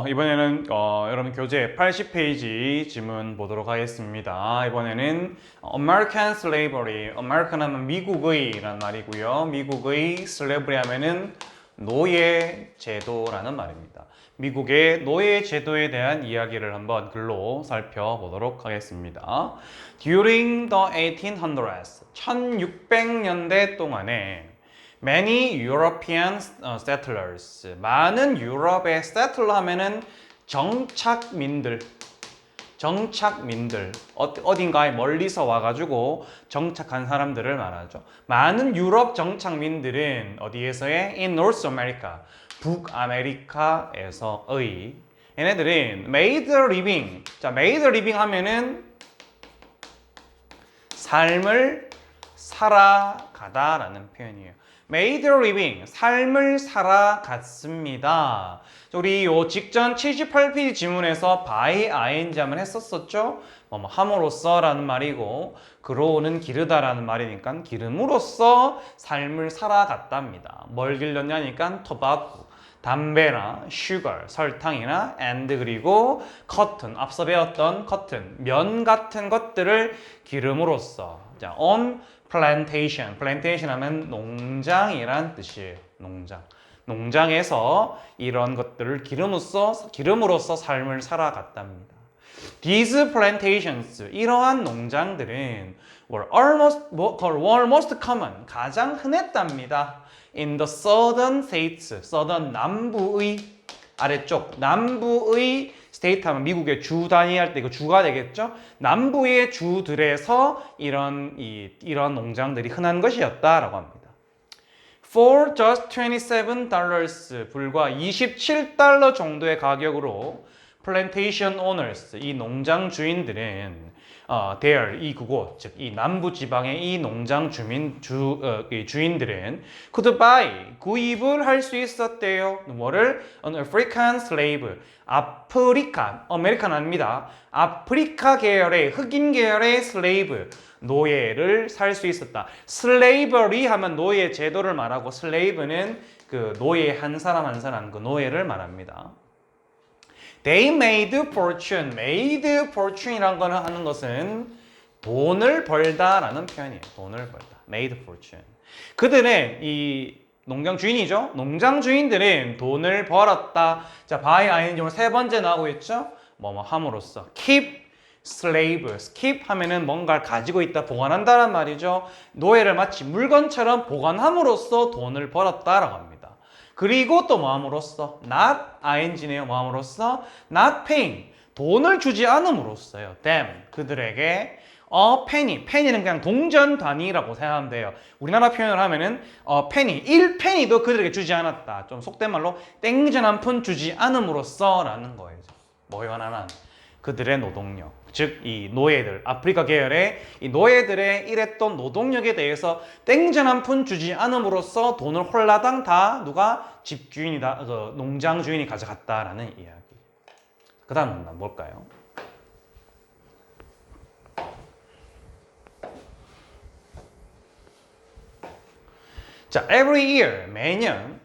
이번에는 여러분 교재 80페이지 지문 보도록 하겠습니다. 이번에는 American Slavery, American 하면 미국의 라는 말이고요. 미국의 Slavery 하면은 노예 제도라는 말입니다. 미국의 노예 제도에 대한 이야기를 한번 글로 살펴보도록 하겠습니다. During the 1800s, 1600년대 동안에 Many European settlers. 많은 유럽의 settler 하면은 정착민들. 어딘가에 멀리서 와가지고 정착한 사람들을 말하죠. 많은 유럽 정착민들은 어디에서의? In North America. 북아메리카에서의. 얘네들은 made a living. 자, made a living 하면은 삶을 살아가다라는 표현이에요. made a living, 삶을 살아갔습니다. 우리 요 직전 78페이지 지문에서 by ing 한번 했었었죠? 함으로써 라는 말이고 그로는 기르다라는 말이니까 기름으로써 삶을 살아갔답니다. 뭘 길렀냐니까 tobacco, 담배나 sugar, 설탕이나 and 그리고 cotton, 앞서 배웠던 cotton, 면 같은 것들을 기름으로써 자, on plantation, plantation 하면 농장이란 뜻이에요. 농장에서 이런 것들을 기름으로써 삶을 살아갔답니다. These plantations, 이러한 농장들은 were almost common, 가장 흔했답니다. In the southern states, southern 남부의 아래쪽 남부의 스테이트 하면 미국의 주 단위할 때 이거 주가 되겠죠? 남부의 주들에서 이런 농장들이 흔한 것이었다라고 합니다. For just $27, 불과 27달러 정도의 가격으로 plantation owners, 이 농장 주인들은 there, 이 그곳, 즉 이 남부 지방의 이 농장 주인들은 could buy, 구입을 할 수 있었대요. 뭐를? An African slave, 아프리카, 아메리칸 아닙니다. 아프리카 계열의, 흑인 계열의 slave, 노예를 살 수 있었다. slavery 하면 노예 제도를 말하고 slave는 그 노예 한 사람 한 사람 그 노예를 말합니다. They made fortune. made fortune이란 거는 하는 것은 돈을 벌다라는 표현이에요. 돈을 벌다. made fortune. 그들은 이 농장 주인이죠. 농장 주인들은 돈을 벌었다. 자, by ing로 세 번째 나오고 있죠. 함으로써 keep slave. keep 하면은 뭔가를 가지고 있다, 보관한다란 말이죠. 노예를 마치 물건처럼 보관함으로써 돈을 벌었다라고 합니다. 그리고 또 뭐함으로써 not ing네요. 뭐함으로써 not paying, 돈을 주지 않음으로써요. them, 그들에게 a penny, penny는 그냥 동전 단위라고 생각하면 돼요. 우리나라 표현을 하면은 penny, 1페니도 그들에게 주지 않았다. 좀 속된 말로 땡전 한 푼 주지 않음으로써 라는 거예요. 뭐에 관한 그들의 노동력, 즉 이 노예들, 아프리카 계열의 이 노예들의 일했던 노동력에 대해서 땡전 한 푼 주지 않음으로써 돈을 홀라당 다 누가 집주인이다, 농장 주인이 가져갔다라는 이야기. 그 다음은 뭘까요? 자, every year, 매년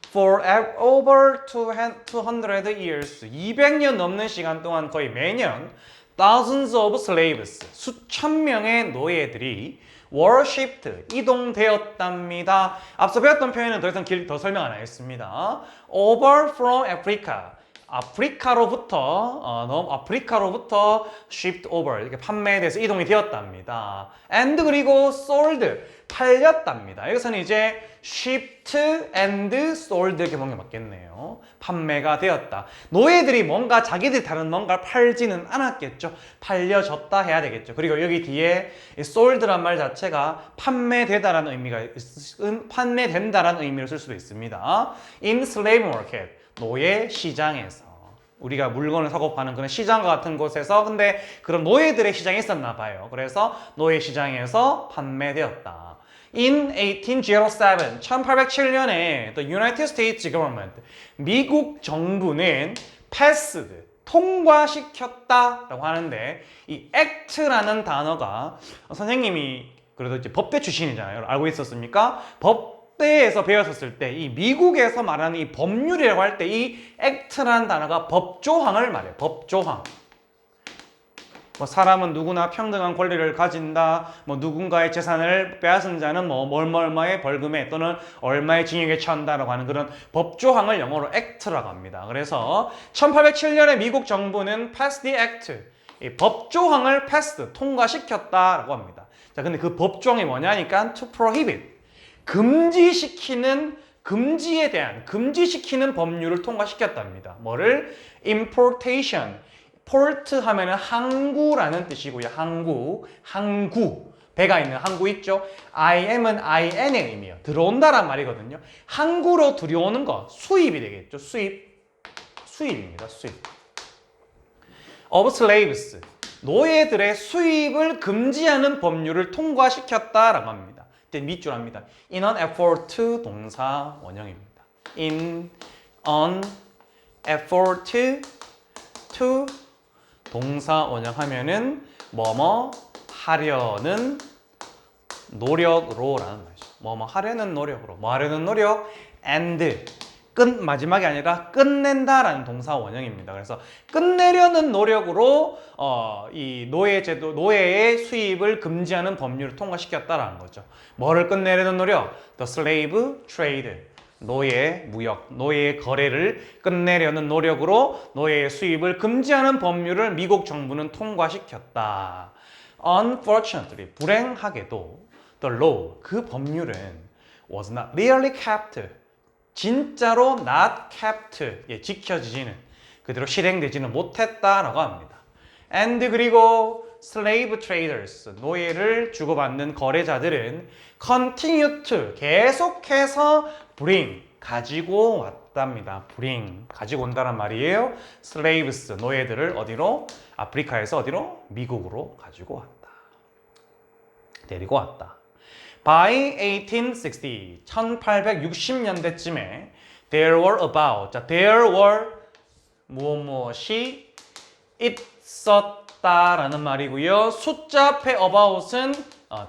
For over 200 years, 200년 넘는 시간 동안 거의 매년 thousands of slaves, 수천 명의 노예들이 worshipped, 이동되었답니다. 앞서 배웠던 표현은 더 이상 더 설명 안 하겠습니다. Over from Africa, 아프리카로부터 shipped over, 이렇게 판매돼서 이동이 되었답니다. And 그리고 sold, 팔렸답니다. 여기서는 이제 shipped and sold 이렇게 보는 게 맞겠네요. 판매가 되었다. 노예들이 자기들이 다른 뭔가를 팔지는 않았겠죠. 팔려졌다 해야 되겠죠. 그리고 여기 뒤에 sold란 말 자체가 판매된다라는 의미를 쓸 수도 있습니다. In slave market, 노예 시장에서. 우리가 물건을 사고 파는 그런 시장과 같은 곳에서 근데 그런 노예들의 시장이 있었나 봐요. 그래서 노예 시장에서 판매되었다. In 1807, 1807년에 the United States government, 미국 정부는 passed, 통과시켰다라고 하는데 이 act라는 단어가 선생님이 그래도 이제 법대 출신이잖아요. 알고 있었습니까? 법대에서 배웠었을 때 이 미국에서 말하는 이 법률이라고 할 때 이 act라는 단어가 법조항을 말해요. 법조항. 뭐 사람은 누구나 평등한 권리를 가진다. 뭐 누군가의 재산을 빼앗은 자는 뭐 얼마의 벌금에 또는 얼마의 징역에 처한다라고 하는 그런 법조항을 영어로 act라고 합니다. 그래서 1807년에 미국 정부는 pass the act, 이 법조항을 pass, 통과시켰다라고 합니다. 자, 근데 그 법조항이 뭐냐니까 to prohibit, 금지시키는 금지시키는 법률을 통과시켰답니다. 뭐를? importation. port 하면은 항구라는 뜻이고요. 항구. 배가 있는 항구 있죠? IM은 IN의 의미예요. 들어온다란 말이거든요. 항구로 들여오는 거, 수입이 되겠죠. 수입입니다. 수입. of slaves. 노예들의 수입을 금지하는 법률을 통과시켰다라고 합니다. 밑줄 합니다. In an effort to 동사 원형입니다. In an effort to 동사 원형하면은 뭐뭐 하려는 노력으로 라는 말이죠. 뭐뭐 하려는 노력으로. 뭐 하려는 노력? and 마지막이 아니라 끝낸다 라는 동사 원형입니다. 그래서 끝내려는 노력으로 이 노예의 수입을 금지하는 법률을 통과시켰다라는 거죠. 뭐를 끝내려는 노력? The slave trade. 노예 무역, 노예의 거래를 끝내려는 노력으로 노예의 수입을 금지하는 법률을 미국 정부는 통과시켰다. Unfortunately, 불행하게도 the law, 그 법률은 was not really kept, 진짜로 not kept, 지켜지지는, 그대로 실행되지는 못했다라고 합니다. And 그리고 slave traders, 노예를 주고받는 거래자들은 continue to, 계속해서 bring, 가지고 왔답니다. bring, 가지고 온다란 말이에요. slaves, 노예들을 어디로? 아프리카에서 어디로? 미국으로 가지고 왔다. 데리고 왔다. By 1860, 1860년대쯤에 there were about, 자, there were 무엇이 있었다라는 말이고요. 숫자 앞에 about은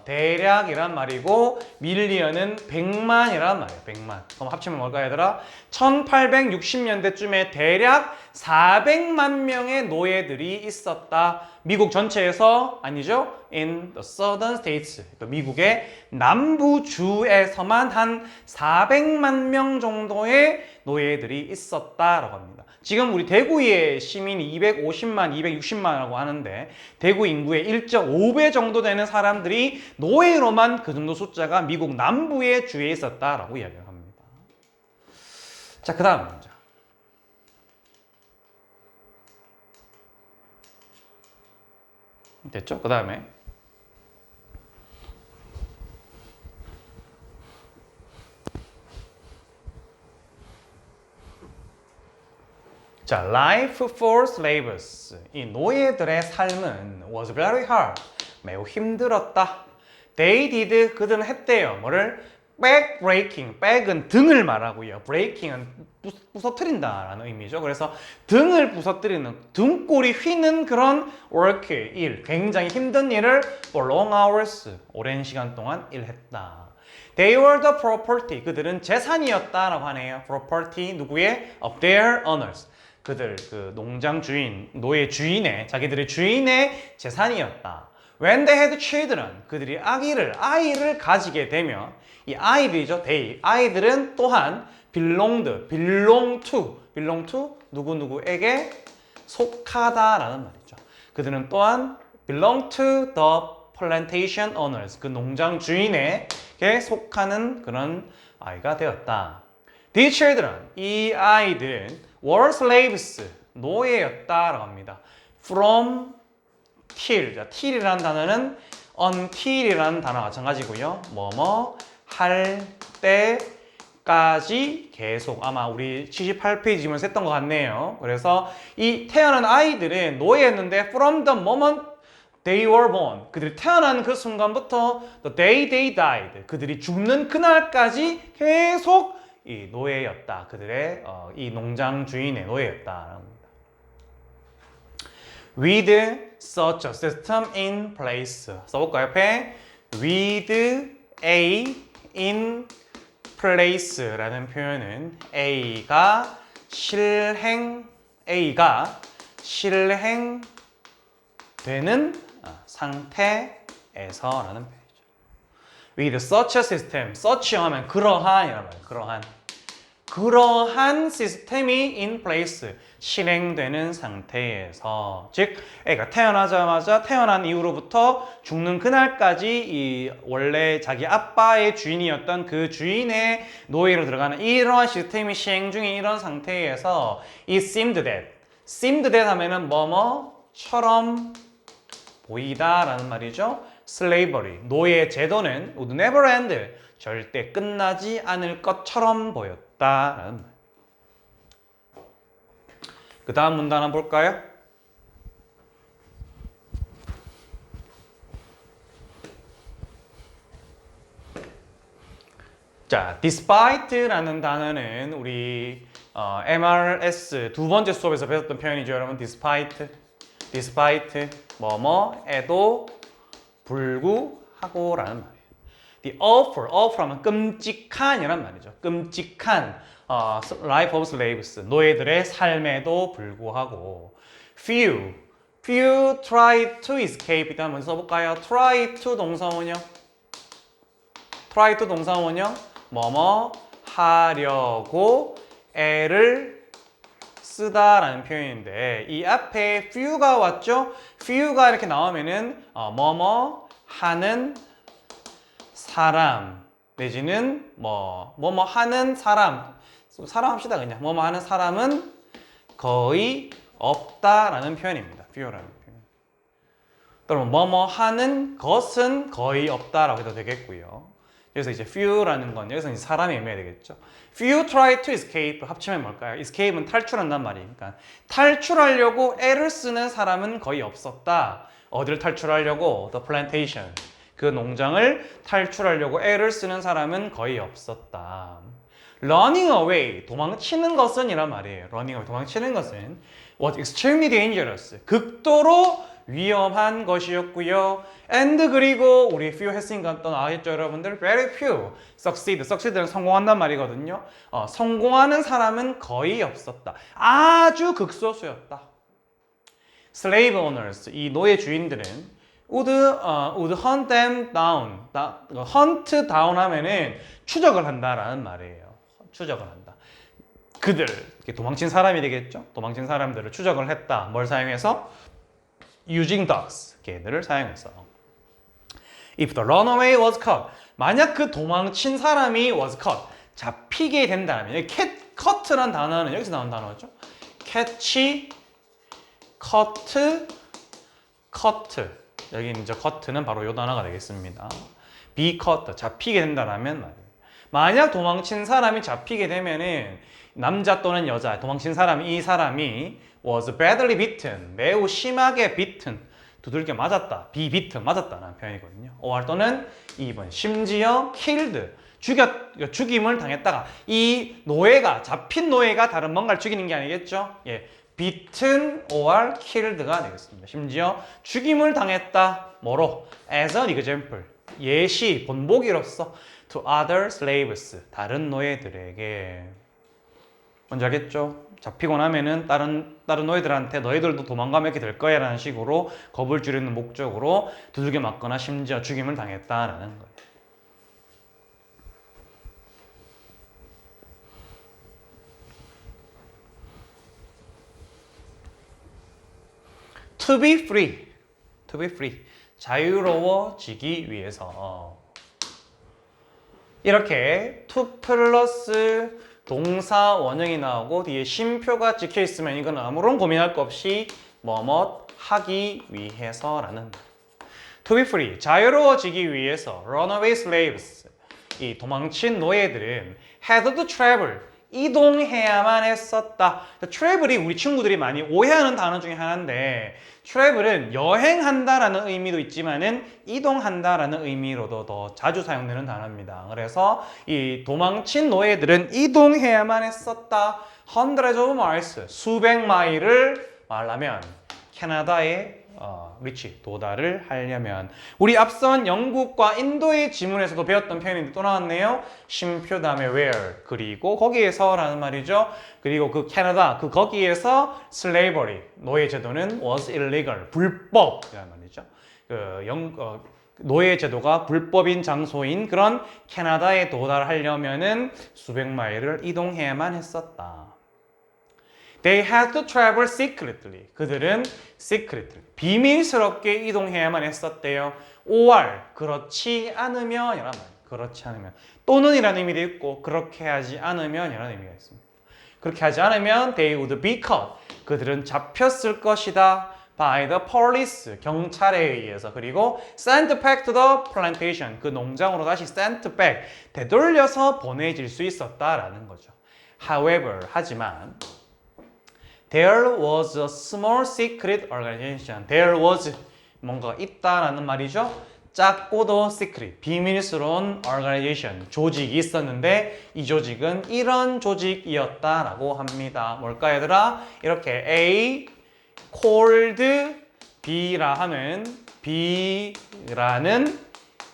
대략이란 말이고 밀리언은 100만이란 말이에요. 100만. 그럼 합치면 뭘까요, 얘들아? 1860년대쯤에 대략 400만 명의 노예들이 있었다. 미국 전체에서 아니죠? In the southern states. 그러니까 미국의 남부주에서만 한 400만 명 정도의 노예들이 있었다라고 합니다. 지금 우리 대구의 시민이 250만, 260만이라고 하는데 대구 인구의 1.5배 정도 되는 사람들이 노예로만 그 정도 숫자가 미국 남부의 주에 있었다라고 이야기를 합니다. 자, 그 다음 문제. 됐죠? 그 다음에 자, life for slaves. 이 노예들의 삶은 was very hard. 매우 힘들었다. They did. 그들은 했대요. 뭐를? back breaking. back은 등을 말하고요. breaking은 부서뜨린다라는 의미죠. 그래서 등을 부서뜨리는, 등골이 휘는 그런 work, 일. 굉장히 힘든 일을 for long hours. 오랜 시간 동안 일했다. They were the property. 그들은 재산이었다라고 하네요. property 누구의? of their owners. 그들 그 농장 주인, 노예 주인의, 자기들의 주인의 재산이었다. When they had children, 그들이 아이를 가지게 되면 이 아이들이죠, they, 아이들은 또한 belong to 누구누구에게 속하다라는 말이죠. 그들은 또한 belong to the plantation owners, 그 농장 주인에게 속하는 그런 아이가 되었다. These children, 이 아이들은 were slaves, 노예였다라고 합니다. From till, 자, till이라는 단어는 until이라는 단어와 마찬가지고요. 뭐뭐 할 때까지 계속, 아마 우리 78페이지면 했던 것 같네요. 그래서 이 태어난 아이들은 노예였는데 from the moment they were born, 그들이 태어난 그 순간부터 the day they died, 그들이 죽는 그날까지 계속 이 노예였다. 그들의 이 농장 주인의 노예였다. With such a system in place. 써볼까요? 옆에 with a in place라는 표현은 A가 실행되는 상태에서라는 표현이죠. With such a system, such 하면 그러한이란 말이에요. 그러한 시스템이 in place, 실행되는 상태에서, 즉 애가 태어나자마자 태어난 이후로부터 죽는 그날까지 이 원래 자기 아빠의 주인이었던 그 주인의 노예로 들어가는 이러한 시스템이 시행 중인 이런 상태에서 it seemed that 하면은 뭐뭐처럼 보이다라는 말이죠. slavery, 노예 제도는 would never end, 절대 끝나지 않을 것처럼 보였다라는 말. 그 다음 문단 한번 볼까요? 자, despite라는 단어는 우리 MRS 두 번째 수업에서 배웠던 표현이죠, 여러분. despite 뭐뭐에도 불구하고라는 말이에요. The awful 하면 끔찍한이란 말이죠. 끔찍한 life of slaves, 노예들의 삶에도 불구하고 few try to escape. 일단 먼저 써볼까요? try to 동사원형 뭐뭐 하려고 애를 쓰다라는 표현인데 이 앞에 few가 왔죠? few가 이렇게 나오면은 뭐뭐 하는 사람 내지는 뭐뭐 하는 사람 합시다. 그냥 뭐뭐 하는 사람은 거의 없다라는 표현입니다. few라는 표현. 그러면 뭐뭐 하는 것은 거의 없다라고 해도 되겠고요. 그래서 이제 few라는 건 여기서 이제 사람이 의미해야 되겠죠. few try to escape 합치면 뭘까요? escape는 탈출한단 말이니까 탈출하려고 애를 쓰는 사람은 거의 없었다. 어디를 탈출하려고? The plantation, 그 농장을 탈출하려고 애를 쓰는 사람은 거의 없었다. running away, 도망치는 것은 이란 말이에요. running away, 도망치는 것은 was extremely dangerous, 극도로 위험한 것이었고요. and 그리고 우리 few 했으니까 또 나왔죠, 여러분들. very few succeed는 성공한단 말이거든요. 성공하는 사람은 거의 없었다. 아주 극소수였다. slave owners, 이 노예 주인들은 would hunt them down. hunt down 하면은 추적을 한다라는 말이에요. 추적을 한다. 그들, 도망친 사람이 되겠죠? 도망친 사람들을 추적을 했다. 뭘 사용해서? using dogs, 개들을 사용해서. If the runaway was caught, 만약 그 도망친 사람이 was caught, 잡히게 된다면, cut란 단어는 여기서 나온 단어죠. catch, cut. 여기 이제 cut는 바로 이 단어가 되겠습니다. be caught, 잡히게 된다라면 말이에요. 만약 도망친 사람이 잡히게 되면은 남자 또는 여자, 도망친 사람, 이 사람이 was badly bitten, 매우 심하게 bitten, 두들겨 맞았다, be bitten, 맞았다라는 표현이거든요. or 또는 2번, 심지어 killed, 죽임을 당했다가, 이 노예가, 잡힌 노예가 다른 뭔가를 죽이는 게 아니겠죠? 예, beaten or killed가 되겠습니다. 심지어 죽임을 당했다, 뭐로? as an example, 예시, 본보기로서 to other slaves, 다른 노예들에게. 뭔지 알겠죠? 잡히고 나면은 다른 노예들한테 너희들도 도망가면 이렇게 될 거야 라는 식으로 겁을 주려는 목적으로 두들겨 맞거나 심지어 죽임을 당했다라는 거예요. To be free, 자유로워지기 위해서. 이렇게 to 플러스 동사 원형이 나오고 뒤에 쉼표가 찍혀 있으면 이건 아무런 고민할 거 없이 뭐뭐 하기 위해서라는. To be free, 자유로워지기 위해서. Runaway slaves, 이 도망친 노예들은 had to travel, 이동해야만 했었다. travel이 우리 친구들이 많이 오해하는 단어 중에 하나인데 travel은 여행한다라는 의미도 있지만은 이동한다라는 의미로도 더 자주 사용되는 단어입니다. 그래서 이 도망친 노예들은 이동해야만 했었다. hundreds of miles, 수백 마일을 말하면 캐나다의 reach 도달을 하려면 우리 앞선 영국과 인도의 지문에서도 배웠던 표현인데 또 나왔네요. 쉼표 다음에 where 그리고 거기에서라는 말이죠. 그리고 그 캐나다 그 거기에서 slavery 노예 제도는 was illegal 불법이라는 말이죠. 노예 제도가 불법인 장소인 그런 캐나다에 도달하려면은 수백 마일을 이동해야만 했었다. They had to travel secretly. 그들은 secretly, 비밀스럽게 이동해야만 했었대요. or, 그렇지 않으면 이란 말이에요. 그렇지 않으면. 또는 이라는 의미도 있고 그렇게 하지 않으면 이라는 의미가 있습니다. 그렇게 하지 않으면 they would be caught. 그들은 잡혔을 것이다. by the police, 경찰에 의해서. 그리고 sent back to the plantation, 그 농장으로 다시 sent back, 되돌려서 보내질 수 있었다라는 거죠. However, 하지만 There was a small secret organization. There was 뭔가 있다라는 말이죠. 작고도 secret, 비밀스러운 organization, 조직이 있었는데 이 조직은 이런 조직이었다라고 합니다. 뭘까 얘들아? 이렇게 A called B라 하는 B라는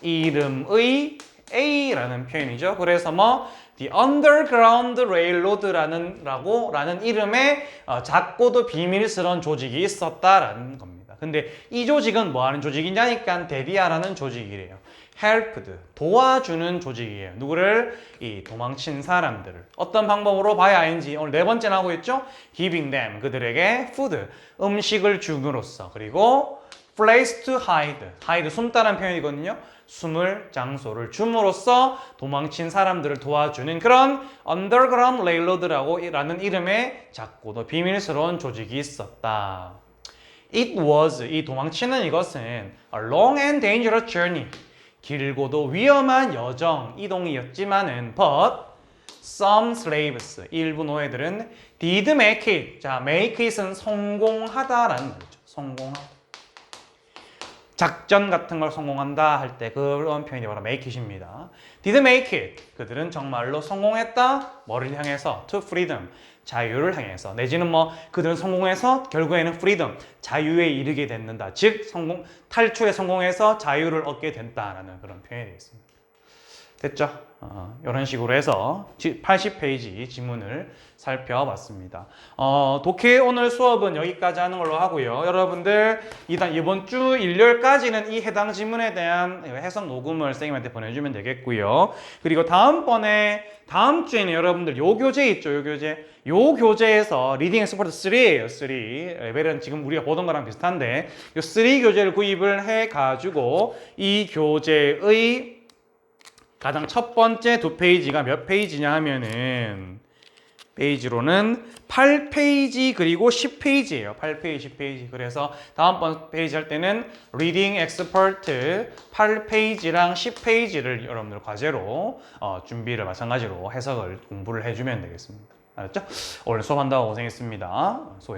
이름의 A라는 표현이죠. 그래서 뭐 The Underground Railroad라는 이름의 작고도 비밀스러운 조직이 있었다라는 겁니다. 근데 이 조직은 뭐 하는 조직이냐니까 데리아라는 조직이래요. Helped, 도와주는 조직이에요. 누구를? 이 도망친 사람들을. 어떤 방법으로 봐야 하는지 오늘 네 번째 나오고 있죠? Giving them, 그들에게 food, 음식을 줌으로써. 그리고 place to hide, hide 숨다는 표현이거든요. 숨을 장소를 줌으로써 도망친 사람들을 도와주는 그런 Underground Railroad라는 이름의 작고도 비밀스러운 조직이 있었다. It was, 이 도망치는 이것은 a long and dangerous journey, 길고도 위험한 여정, 이동이었지만은 but some slaves, 일부 노예들은 did make it. 자, make it은 성공하다라는 말이죠. 성공하다. 작전 같은 걸 성공한다 할 때 그런 표현이 바로 make it입니다. Did make it. 그들은 정말로 성공했다. 뭐를 향해서? To freedom. 자유를 향해서. 내지는 뭐 그들은 성공해서 결국에는 freedom. 자유에 이르게 됐는다. 즉 탈출에 성공해서 자유를 얻게 된다라는 그런 표현이 되겠습니다. 됐죠? 이런 식으로 해서 80페이지 지문을 살펴봤습니다. 독해 오늘 수업은 여기까지 하는 걸로 하고요. 여러분들 일단 이번 주 일요일까지는 이 해당 지문에 대한 해석 녹음을 선생님한테 보내주면 되겠고요. 그리고 다음 주에는 여러분들 요 교재 있죠? 요 교재에서 리딩 엑스퍼트 3예요. 3. 레벨은 지금 우리가 보던 거랑 비슷한데 요 3 교재를 구입을 해가지고 이 교재의 가장 첫 번째 두 페이지가 몇 페이지냐 하면은 페이지로는 8페이지 그리고 10페이지예요. 8페이지, 10페이지. 그래서 다음번 페이지 할 때는 Reading Expert 8페이지랑 10페이지를 여러분들 과제로 준비를 마찬가지로 해석을 공부를 해주면 되겠습니다. 알았죠? 오늘 수업한다고 고생했습니다. 수고했습니다.